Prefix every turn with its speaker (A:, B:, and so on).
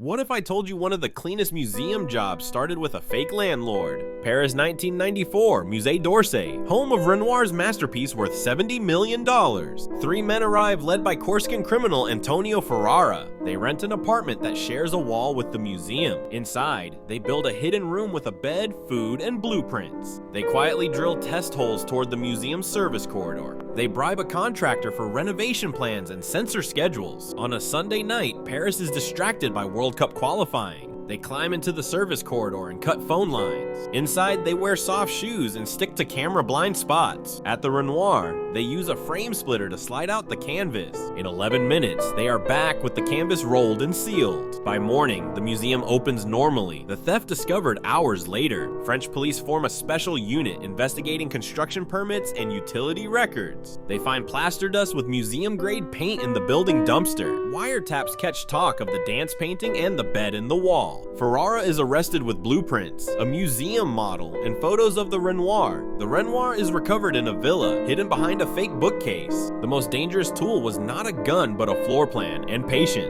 A: What if I told you one of the cleanest museum jobs started with a fake landlord? Paris 1994, Musée d'Orsay, home of Renoir's masterpiece worth $70 million. Three men arrive led by Corsican criminal Antonio Ferrara. They rent an apartment that shares a wall with the museum. Inside, they build a hidden room with a bed, food, and blueprints. They quietly drill test holes toward the museum's service corridor. They bribe a contractor for renovation plans and censor schedules. On a Sunday night, Paris is distracted by World Cup qualifying. They climb into the service corridor and cut phone lines. Inside, they wear soft shoes and stick to camera blind spots. At the Renoir, they use a frame splitter to slide out the canvas. In 11 minutes, they are back with the canvas rolled and sealed. By morning, the museum opens normally, the theft discovered hours later. French police form a special unit investigating construction permits and utility records. They find plaster dust with museum-grade paint in the building dumpster. Wiretaps catch talk of the dance painting and the bed in the wall. Ferrara is arrested with blueprints, a museum model, and photos of the Renoir. The Renoir is recovered in a villa, hidden behind a fake bookcase. The most dangerous tool was not a gun but a floor plan and patience.